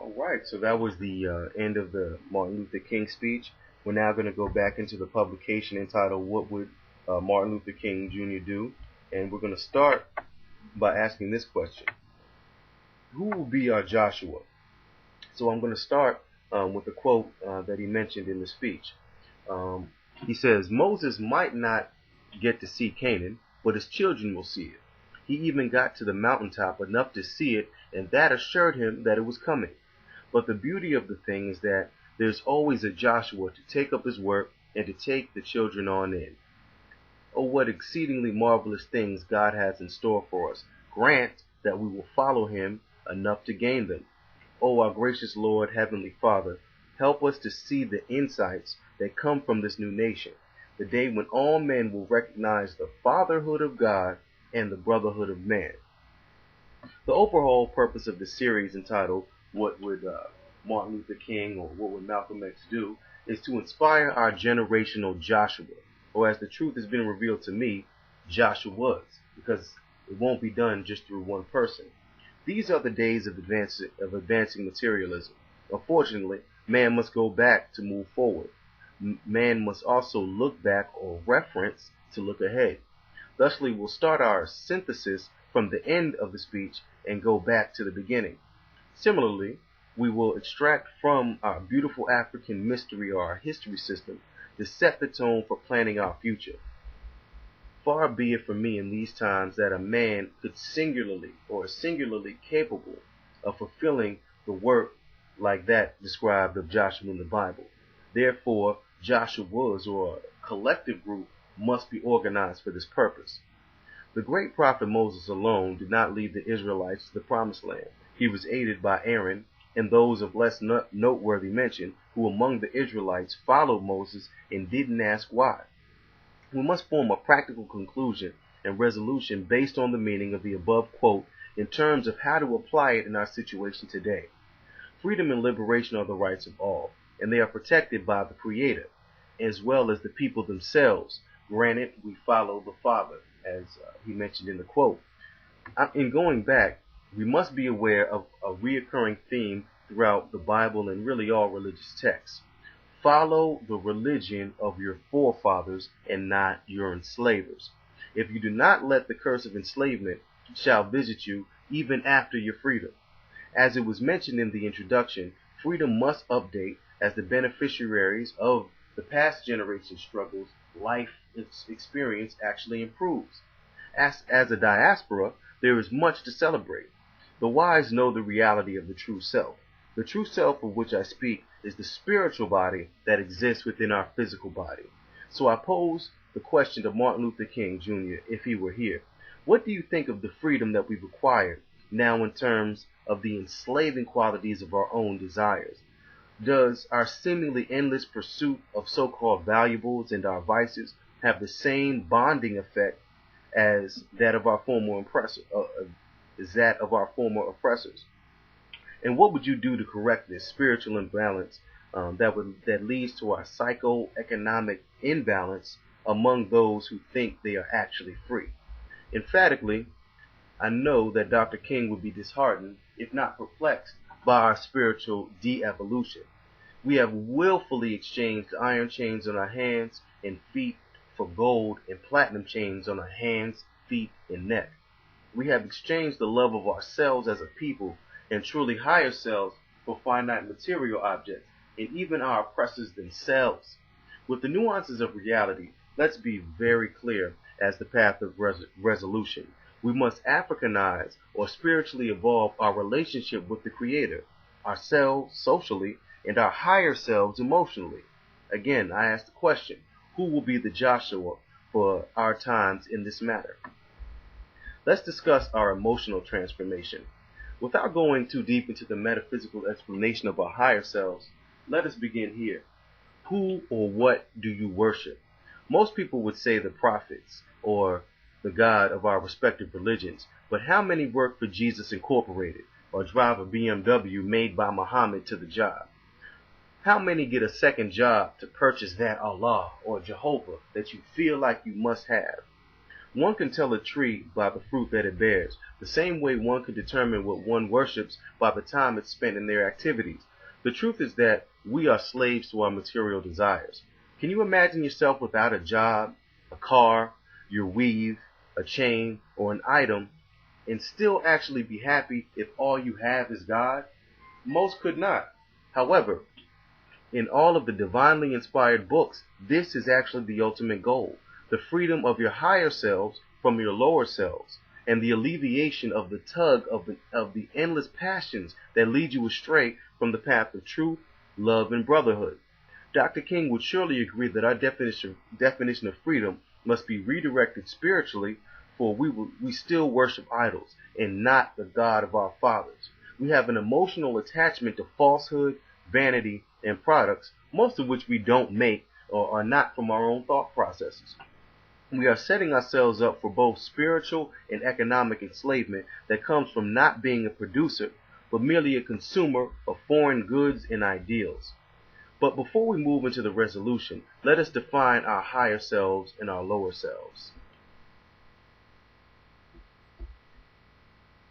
All right, so that was the end of the Martin Luther King speech. We're now going to go back into the publication entitled What Would Martin Luther King Jr. Do? And we're going to start by asking this question. Who will be our Joshua? So I'm going to start with a quote that he mentioned in the speech. Um, he says, Moses might not get to see Canaan, but his children will see it. He even got to the mountaintop enough to see it, and that assured him that it was coming. But the beauty of the thing is that there's always a Joshua to take up his work and to take the children on in. Oh, what exceedingly marvelous things God has in store for us. Grant that we will follow him enough to gain them. Oh, our gracious Lord, Heavenly Father, help us to see the insights that come from this new nation, the day when all men will recognize the fatherhood of God and the brotherhood of man. The overall purpose of the series entitled What Would Martin Luther King or What Would Malcolm X Do is to inspire our generational Joshua, or as the truth has been revealed to me, Joshuas, because it won't be done just through one person. These are the days of advancing materialism. Unfortunately, man must go back to move forward. Man must also look back or reference to look ahead. Thusly, we'll start our synthesis from the end of the speech and go back to the beginning. Similarly, we will extract from our beautiful African mystery or our history system to set the tone for planning our future. Far be it from me in these times that a man could singularly or singularly capable of fulfilling the work like that described of Joshua in the Bible. Therefore, Joshua's or collective group must be organized for this purpose. The great prophet Moses alone did not lead the Israelites to the promised land. He was aided by Aaron and those of less noteworthy mention who among the Israelites followed Moses and didn't ask why. We must form a practical conclusion and resolution based on the meaning of the above quote in terms of how to apply it in our situation today. Freedom and liberation are the rights of all, and they are protected by the Creator, as well as the people themselves. Granted, we follow the Father, as he mentioned in the quote. In going back, we must be aware of a reoccurring theme throughout the Bible and really all religious texts. Follow the religion of your forefathers and not your enslavers. If you do not let the curse of enslavement shall visit you even after your freedom. As it was mentioned in the introduction, freedom must update as the beneficiaries of the past generation's struggles, life experience actually improves. As a diaspora, there is much to celebrate. The wise know the reality of the true self. The true self of which I speak is the spiritual body that exists within our physical body. So I pose the question to Martin Luther King Jr. if he were here. What do you think of the freedom that we've acquired now in terms of the enslaving qualities of our own desires? Does our seemingly endless pursuit of so-called valuables and our vices have the same bonding effect as that of our former oppressors? And what would you do to correct this spiritual imbalance that leads to our psychoeconomic imbalance among those who think they are actually free? Emphatically, I know that Dr. King would be disheartened, if not perplexed, by our spiritual de-evolution. We have willfully exchanged iron chains on our hands and feet for gold and platinum chains on our hands, feet, and neck. We have exchanged the love of ourselves as a people and truly higher selves for finite material objects and even our oppressors themselves. With the nuances of reality, let's be very clear as the path of resolution. We must Africanize or spiritually evolve our relationship with the Creator, ourselves socially, and our higher selves emotionally. Again, I ask the question, who will be the Joshua for our times in this matter? Let's discuss our emotional transformation. Without going too deep into the metaphysical explanation of our higher selves, let us begin here. Who or what do you worship? Most people would say the prophets or the God of our respective religions, but how many work for Jesus Incorporated or drive a BMW made by Muhammad to the job? How many get a second job to purchase that Allah or Jehovah that you feel like you must have? One can tell a tree by the fruit that it bears, the same way one can determine what one worships by the time it's spent in their activities. The truth is that we are slaves to our material desires. Can you imagine yourself without a job, a car, your weave, a chain, or an item, and still actually be happy if all you have is God? Most could not. However, in all of the divinely inspired books, this is actually the ultimate goal: the freedom of your higher selves from your lower selves, and the alleviation of the tug of the endless passions that lead you astray from the path of truth, love, and brotherhood. Dr. King would surely agree that our definition of freedom must be redirected spiritually, for we still worship idols and not the God of our fathers. We have an emotional attachment to falsehood, vanity, and products, most of which we don't make or are not from our own thought processes. We are setting ourselves up for both spiritual and economic enslavement that comes from not being a producer, but merely a consumer of foreign goods and ideals. But before we move into the resolution, let us define our higher selves and our lower selves.